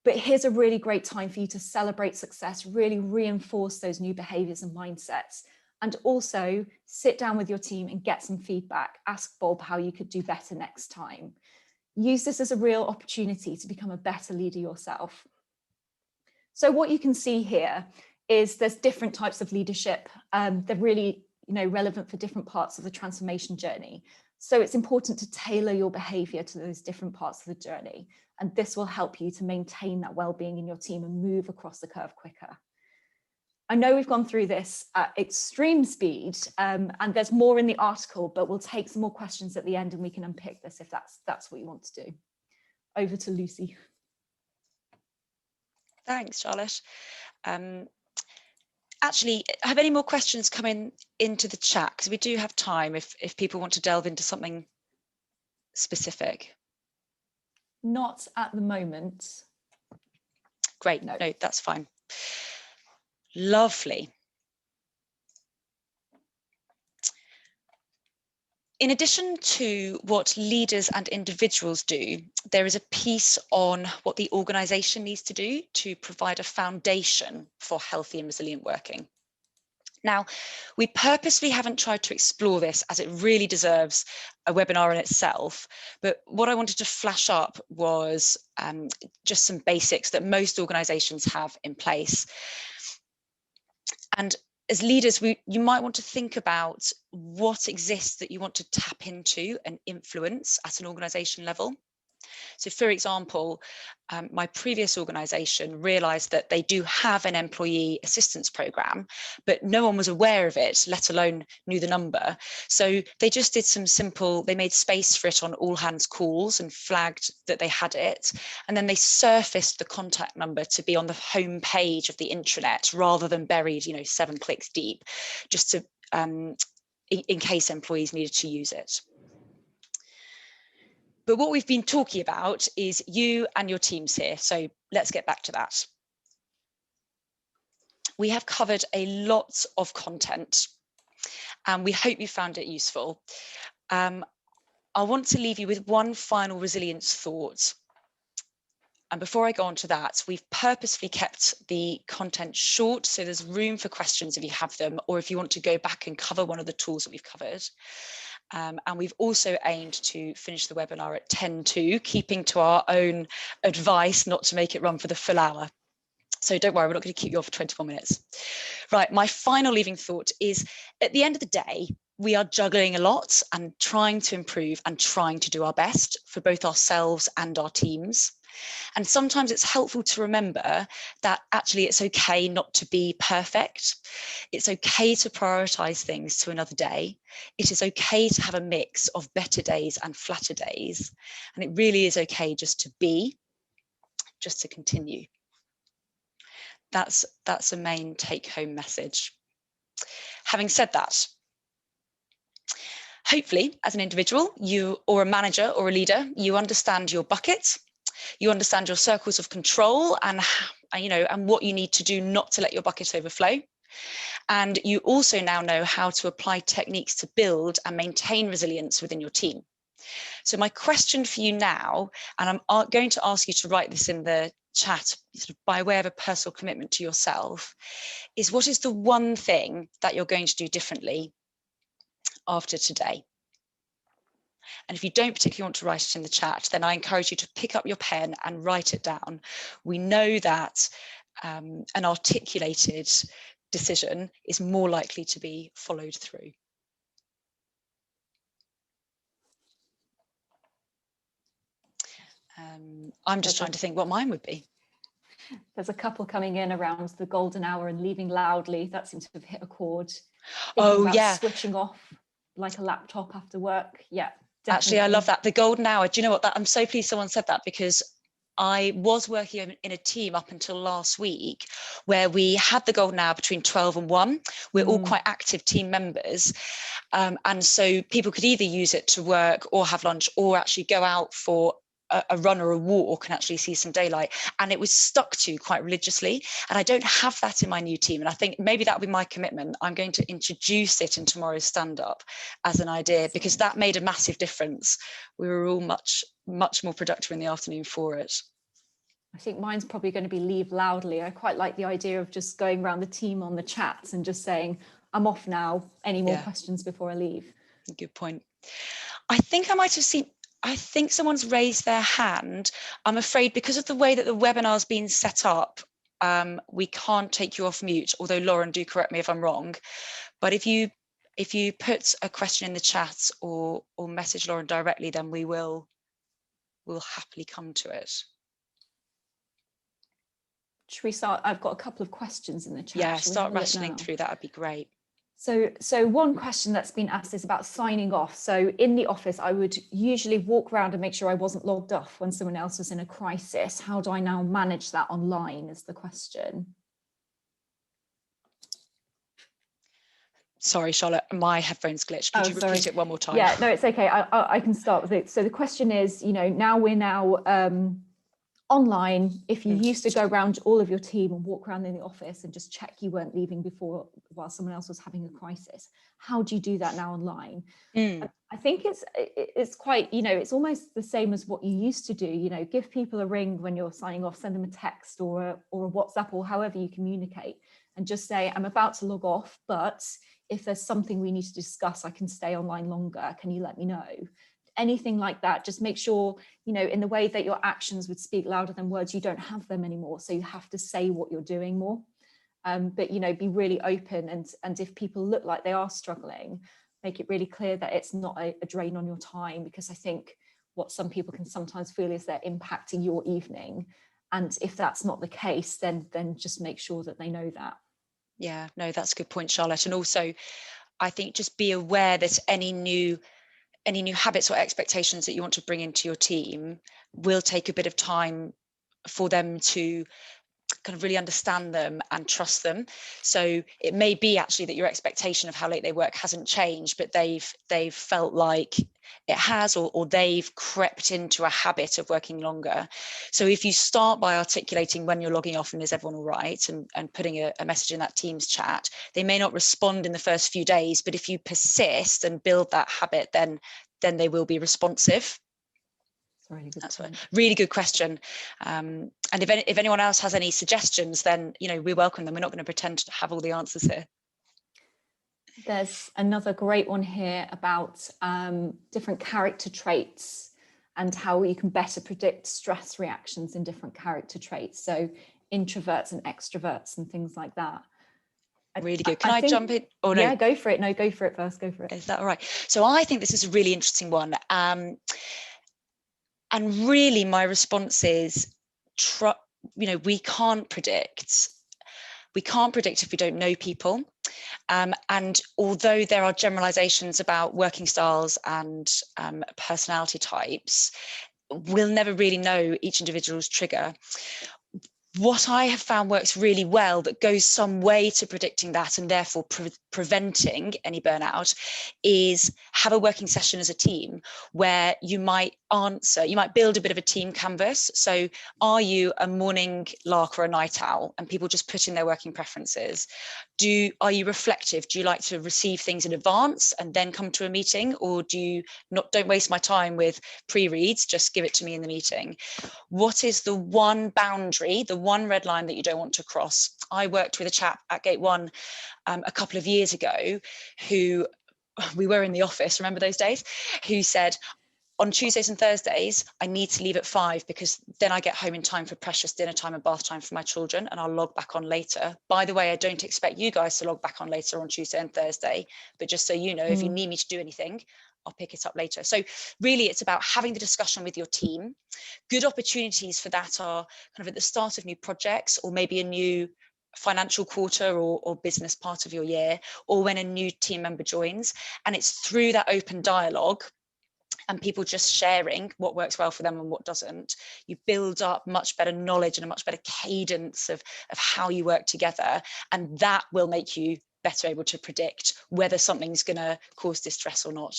But here's a really great time for you to celebrate success, really reinforce those new behaviors and mindsets, and also sit down with your team and get some feedback. Ask Bob how you could do better next time. Use this as a real opportunity to become a better leader yourself. So what you can see here is there's different types of leadership. They're really relevant for different parts of the transformation journey. So it's important to tailor your behavior to those different parts of the journey. And this will help you to maintain that well-being in your team and move across the curve quicker. I know we've gone through this at extreme speed, and there's more in the article, but we'll take some more questions at the end and we can unpick this if that's what you want to do. Over to Lucy. Thanks, Charlotte. Actually, have any more questions come into the chat? Because we do have time if people want to delve into something specific. Not at the moment. Great, no, that's fine. Lovely. In addition to what leaders and individuals do, there is a piece on what the organisation needs to do to provide a foundation for healthy and resilient working. Now, we purposely haven't tried to explore this as it really deserves a webinar in itself, but what I wanted to flash up was just some basics that most organisations have in place. And as leaders, you might want to think about what exists that you want to tap into and influence at an organisation level. So for example, my previous organisation realised that they do have an employee assistance programme, but no one was aware of it, let alone knew the number. So they just did some simple, they made space for it on all hands calls and flagged that they had it. And then they surfaced the contact number to be on the home page of the intranet rather than buried, 7 clicks deep, just to in case employees needed to use it. But what we've been talking about is you and your teams here. So let's get back to that. We have covered a lot of content and we hope you found it useful. I want to leave you with one final resilience thought. And before I go on to that, we've purposefully kept the content short, so there's room for questions if you have them, or if you want to go back and cover one of the tools that we've covered. And we've also aimed to finish the webinar at 10:02, keeping to our own advice not to make it run for the full hour. So don't worry, we're not going to keep you on for 24 minutes. Right, my final leaving thought is, at the end of the day, we are juggling a lot and trying to improve and trying to do our best for both ourselves and our teams. And sometimes it's helpful to remember that actually it's okay not to be perfect. It's okay to prioritize things to another day. It is okay to have a mix of better days and flatter days. And it really is okay just to be, just to continue. That's a main take-home message. Having said that, hopefully as an individual, you or a manager or a leader, you understand your bucket. You understand your circles of control and what you need to do not to let your bucket overflow. And you also now know how to apply techniques to build and maintain resilience within your team. So my question for you now, and I'm going to ask you to write this in the chat sort of by way of a personal commitment to yourself, is what is the one thing that you're going to do differently after today? And if you don't particularly want to write it in the chat, then I encourage you to pick up your pen and write it down. We know that an articulated decision is more likely to be followed through. I'm just trying to think what mine would be. There's a couple coming in around the golden hour and leaving loudly. That seems to have hit a chord. Oh, yeah. Switching off like a laptop after work. Yeah, definitely. Actually, I love that. The golden hour. Do you know what? I'm so pleased someone said that, because I was working in a team up until last week where we had the golden hour between 12 and 1. We're all quite active team members. And so people could either use it to work or have lunch or actually go out for a run or a walk and actually see some daylight. And it was stuck to quite religiously. And I don't have that in my new team. And I think maybe that would be my commitment. I'm going to introduce it in tomorrow's stand-up as an idea, because that made a massive difference. We were all much more productive in the afternoon for it. I think mine's probably going to be leave loudly. I quite like the idea of just going around the team on the chats and just saying, I'm off now. Any more questions before I leave? Good point. I think I might have seen, I think someone's raised their hand. I'm afraid because of the way that the webinar's been set up, we can't take you off mute, although Lauren, do correct me if I'm wrong. But if you put a question in the chat or message Lauren directly, then we'll happily come to it. Should we start? I've got a couple of questions in the chat. Yeah, start rattling through, that would be great. So one question that's been asked is about signing off. So in the office, I would usually walk around and make sure I wasn't logged off when someone else was in a crisis. How do I now manage that online is the question. Sorry, Charlotte, my headphones glitched. Could you repeat it one more time? Yeah, no, it's okay. I can start with it. So the question is, now we're online. If you used to go around all of your team and walk around in the office and just check you weren't leaving before while someone else was having a crisis, how do you do that now online? I think it's quite, it's almost the same as what you used to do. Give people a ring when you're signing off, send them a text or a WhatsApp or however you communicate, and just say, I'm about to log off, but if there's something we need to discuss, I can stay online longer. Can you let me know? Anything like that, just make sure, in the way that your actions would speak louder than words, you don't have them anymore. So you have to say what you're doing more. But, be really open. And if people look like they are struggling, make it really clear that it's not a drain on your time. Because I think what some people can sometimes feel is they're impacting your evening. And if that's not the case, then just make sure that they know that. Yeah, no, that's a good point, Charlotte. And also, I think just be aware that any new habits or expectations that you want to bring into your team will take a bit of time for them to kind of really understand them and trust them. So it may be actually that your expectation of how late they work hasn't changed, but they've felt like it has, or they've crept into a habit of working longer. So if you start by articulating when you're logging off and is everyone all right, and putting a message in that Teams chat, they may not respond in the first few days, but if you persist and build that habit, then they will be responsive. Really good. That's a really good question. And if anyone else has any suggestions, then we welcome them. We're not going to pretend to have all the answers here. There's another great one here about different character traits and how you can better predict stress reactions in different character traits. So introverts and extroverts and things like that. Really good. Can I jump in? Oh no. Yeah, go for it. No, go for it first. Go for it. Is that all right? So I think this is a really interesting one. And really my response is, we can't predict. We can't predict if we don't know people. And although there are generalizations about working styles and personality types, we'll never really know each individual's trigger. What I have found works really well, that goes some way to predicting that and therefore preventing any burnout, is have a working session as a team where you might build a bit of a team canvas. So are you a morning lark or a night owl? And people just put in their working preferences. Are you reflective? Do you like to receive things in advance and then come to a meeting? Or don't waste my time with pre-reads, just give it to me in the meeting? What is the one boundary, the one red line that you don't want to cross? I worked with a chap at Gate One a couple of years ago who, we were in the office, remember those days, who said, on Tuesdays and Thursdays, I need to leave at 5 because then I get home in time for precious dinner time and bath time for my children, and I'll log back on later. By the way, I don't expect you guys to log back on later on Tuesday and Thursday, but just so you know, if you need me to do anything, I'll pick it up later. So really it's about having the discussion with your team. Good opportunities for that are kind of at the start of new projects, or maybe a new financial quarter or business part of your year, or when a new team member joins. And it's through that open dialogue and people just sharing what works well for them and what doesn't, you build up much better knowledge and a much better cadence of how you work together. And that will make you better able to predict whether something's going to cause distress or not.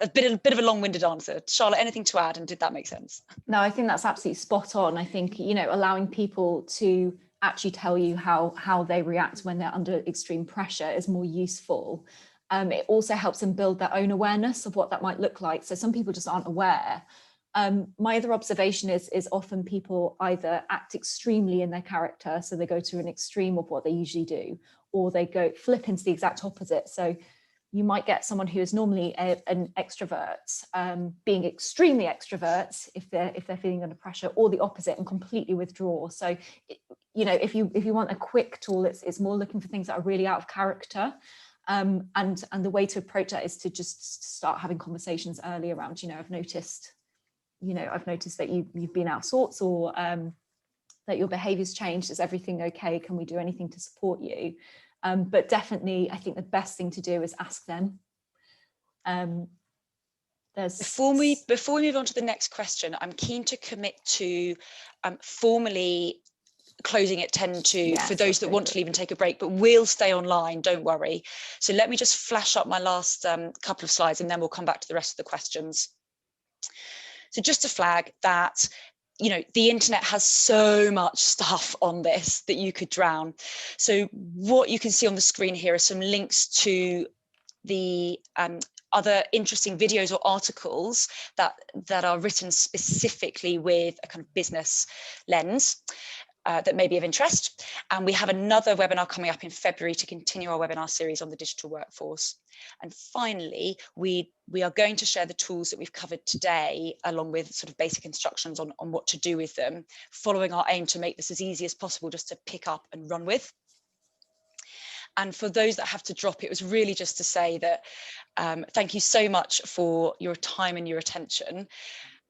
A bit of a long-winded answer. Charlotte, anything to add? And did that make sense? No, I think that's absolutely spot on. I think, allowing people to actually tell you how they react when they're under extreme pressure is more useful. It also helps them build their own awareness of what that might look like. So some people just aren't aware. My other observation is often people either act extremely in their character, so they go to an extreme of what they usually do, or they go flip into the exact opposite. So you might get someone who is normally an extrovert being extremely extrovert if they're feeling under pressure, or the opposite and completely withdraw. So, if you want a quick tool, it's more looking for things that are really out of character. And the way to approach that is to just start having conversations early around, I've noticed that you've been out of sorts, or that your behavior's changed. Is everything okay? Can we do anything to support you? But definitely, I think the best thing to do is ask them. Before we move on to the next question, I'm keen to commit to formally closing at 10 to, for those that want to leave and take a break, but we'll stay online, don't worry. So let me just flash up my last couple of slides and then we'll come back to the rest of the questions. So just to flag that, the internet has so much stuff on this that you could drown. So what you can see on the screen here are some links to the other interesting videos or articles that are written specifically with a kind of business lens. That may be of interest. And we have another webinar coming up in February to continue our webinar series on the digital workforce. And finally, we are going to share the tools that we've covered today, along with sort of basic instructions on what to do with them, following our aim to make this as easy as possible just to pick up and run with. And for those that have to drop, it was really just to say that thank you so much for your time and your attention.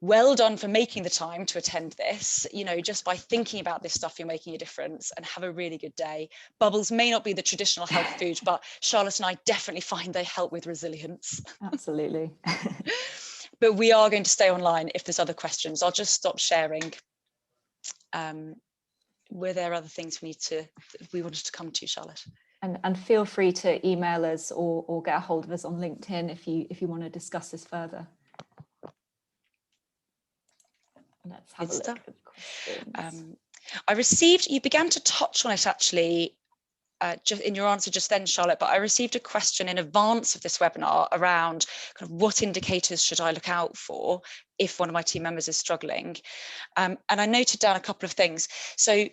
well done for making the time to attend this. You know, just by thinking about this stuff, you're making a difference, and have a really good day. Bubbles may not be the traditional health food, but Charlotte and I definitely find they help with resilience. Absolutely. But we are going to stay online if there's other questions. I'll just stop sharing. Were there other things we wanted to come to, Charlotte? And feel free to email us or get a hold of us on LinkedIn if you want to discuss this further. Let's have a look at the questions. I received, you began to touch on it actually just in your answer just then, Charlotte, but I received a question in advance of this webinar around kind of what indicators should I look out for if one of my team members is struggling. And I noted down a couple of things. So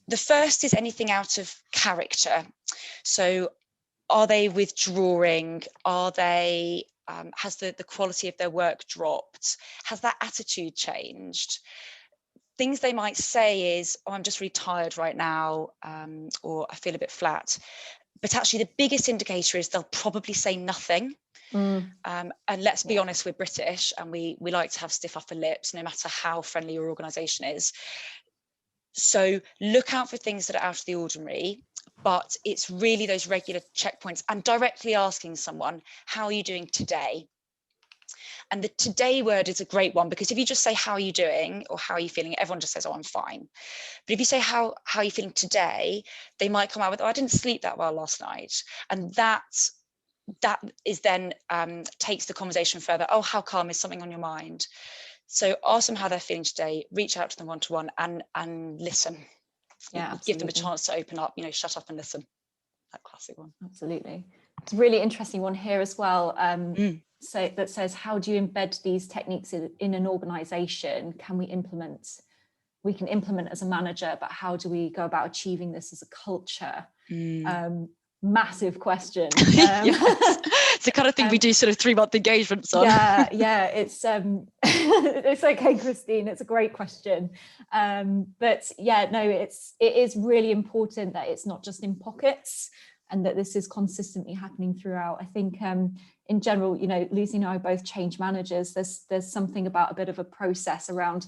the first is anything out of character. So are they withdrawing? Are they, has the quality of their work dropped? Has that attitude changed? Things they might say is, oh, I'm just really tired right now, or I feel a bit flat. But actually the biggest indicator is they'll probably say nothing. And let's be honest, we're British and we like to have stiff upper lips, no matter how friendly your organisation is. So look out for things that are out of the ordinary, but it's really those regular checkpoints and directly asking someone, how are you doing today? And the today word is a great one, because if you just say, how are you doing? Or how are you feeling? Everyone just says, oh, I'm fine. But if you say, how are you feeling today? They might come out with, oh, I didn't sleep that well last night. And that is then takes the conversation further. Oh, how calm? Is something on your mind? So ask them how they're feeling today, reach out to them one-to-one and listen. Yeah, absolutely. Give them a chance to open up, you know, shut up and listen. That classic one. Absolutely. It's a really interesting one here as well. So that says, how do you embed these techniques in an organization? We can implement as a manager, but how do we go about achieving this as a culture? Massive question. Yes. It's the kind of thing we do sort of 3-month engagements on. Yeah, it's it's okay, Christine, it's a great question. But yeah, no, it is really important that it's not just in pockets and that this is consistently happening throughout. I think in general, you know, Lucy and I are both change managers. There's something about a bit of a process around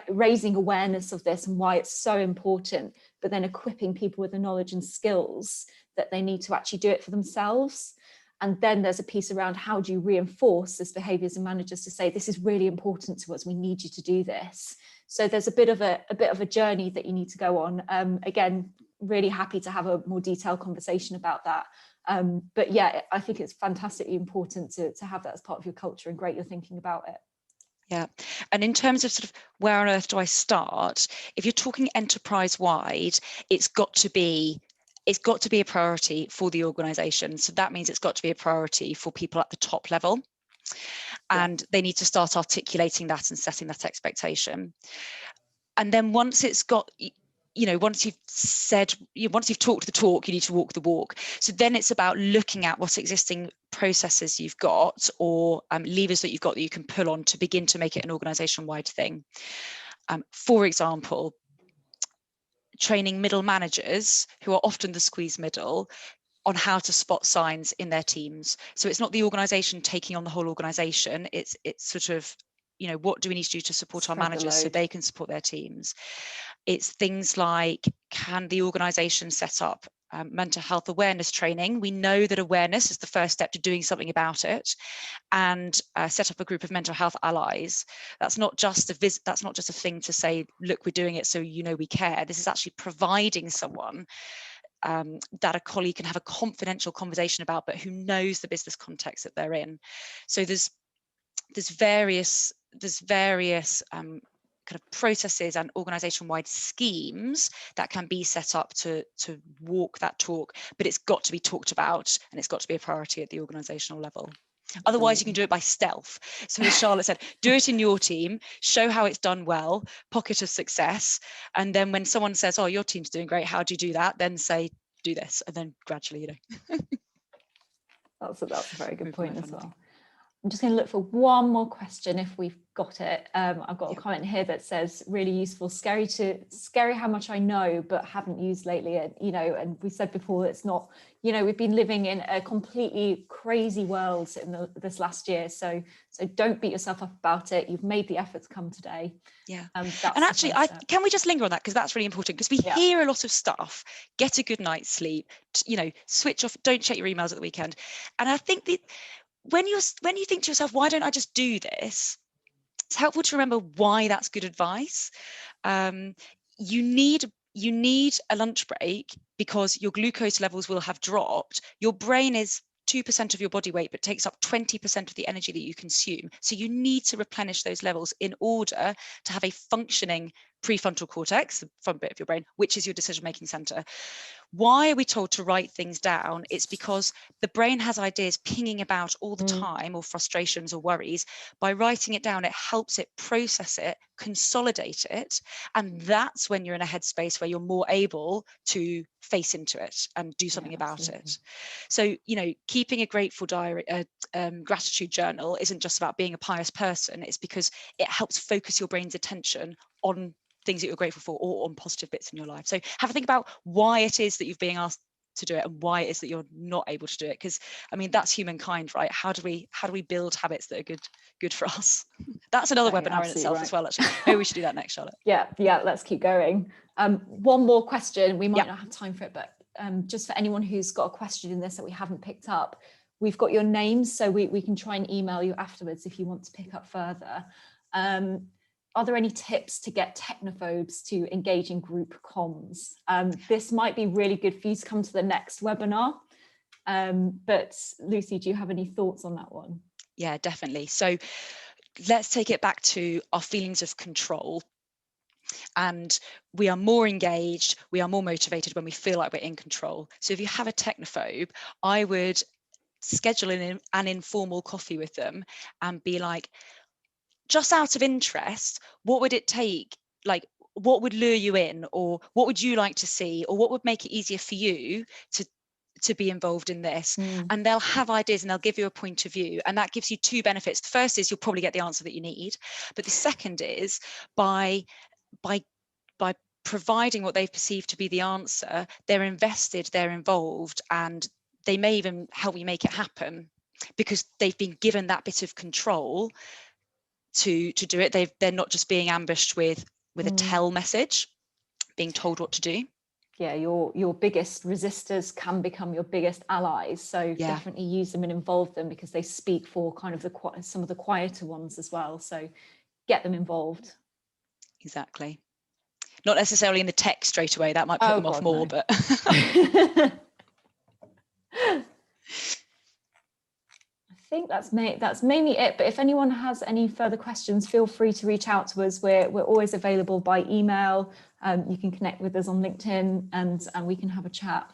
raising awareness of this and why it's so important, but then equipping people with the knowledge and skills that they need to actually do it for themselves. And then there's a piece around how do you reinforce this behaviours and managers to say, this is really important to us, we need you to do this. So there's a bit of a journey that you need to go on. Again, really happy to have a more detailed conversation about that. But yeah, I think it's fantastically important to have that as part of your culture, and great you're thinking about it. Yeah, and in terms of sort of where on earth do I start? If you're talking enterprise wide, it's got to be a priority for the organisation. So that means it's got to be a priority for people at the top level. And they need to start articulating that and setting that expectation. And then once it's got, you know, once you've talked the talk, you need to walk the walk. So then it's about looking at what existing processes you've got or levers that you've got that you can pull on to begin to make it an organisation-wide thing. For example, training middle managers, who are often the squeeze middle, on how to spot signs in their teams. So it's not the organisation taking on the whole organisation. It's sort of, you know, what do we need to do to support our managers so they can support their teams? It's things like, can the organisation set up mental health awareness training? We know that awareness is the first step to doing something about it, and set up a group of mental health allies. That's not just a thing to say, look, we're doing it so you know we care. This is actually providing someone that a colleague can have a confidential conversation about, but who knows the business context that they're in. So there's various kind of processes and organisation-wide schemes that can be set up to walk that talk, but it's got to be talked about and it's got to be a priority at the organisational level. Otherwise, you can do it by stealth. So as Charlotte said, do it in your team, show how it's done well, pocket of success. And then when someone says, oh, your team's doing great, how do you do that? Then say, do this. And then gradually, you know. That's a very good point as well. I'm just going to look for one more question if we've got it. I've got a comment here that says, really useful, scary how much I know but haven't used lately. And, you know, and we said before, it's not, you know, we've been living in a completely crazy world in this last year. So don't beat yourself up about it. You've made the effort to come today. Yeah. And actually, can we just linger on that? Because that's really important, because we hear a lot of stuff. Get a good night's sleep, you know, switch off, don't check your emails at the weekend. And I think that when you think to yourself, why don't I just do this? It's helpful to remember why that's good advice. You need a lunch break because your glucose levels will have dropped. Your brain is 2% of your body weight, but takes up 20% of the energy that you consume. So you need to replenish those levels in order to have a functioning prefrontal cortex, the front bit of your brain, which is your decision-making center. Why are we told to write things down? It's because the brain has ideas pinging about all the time, or frustrations or worries. By writing it down, it helps it process it, consolidate it. And that's when you're in a headspace where you're more able to face into it and do something about it. So, you know, keeping a grateful diary, gratitude journal isn't just about being a pious person. It's because it helps focus your brain's attention on things that you're grateful for, or on positive bits in your life. So have a think about why it is that you're being asked to do it and why it is that you're not able to do it. Because I mean, that's humankind, right? How do we build habits that are good for us? That's another webinar in itself as well, actually. Maybe we should do that next, Charlotte. Yeah, let's keep going. One more question. We might not have time for it, but just for anyone who's got a question in this that we haven't picked up, we've got your names, so we can try and email you afterwards if you want to pick up further. Are there any tips to get technophobes to engage in group comms? This might be really good for you to come to the next webinar. But Lucy, do you have any thoughts on that one? Yeah, definitely. So let's take it back to our feelings of control. And we are more engaged, we are more motivated when we feel like we're in control. So if you have a technophobe, I would schedule an informal coffee with them and be like, just out of interest, what would it take? Like, what would lure you in, or what would you like to see, or what would make it easier for you to be involved in this? And they'll have ideas and they'll give you a point of view, and that gives you two benefits. The first is you'll probably get the answer that you need, but the second is by providing what they've perceived to be the answer, they're invested, they're involved, and they may even help you make it happen because they've been given that bit of control to do it. They're not just being ambushed with a tell message, being told what to do. Yeah, your biggest resistors can become your biggest allies. So definitely use them and involve them, because they speak for kind of some of the quieter ones as well. So get them involved. Exactly. Not necessarily in the tech straight away. That might put them off more, but I think that's mainly it. But if anyone has any further questions, feel free to reach out to us. We're always available by email. You can connect with us on LinkedIn and we can have a chat.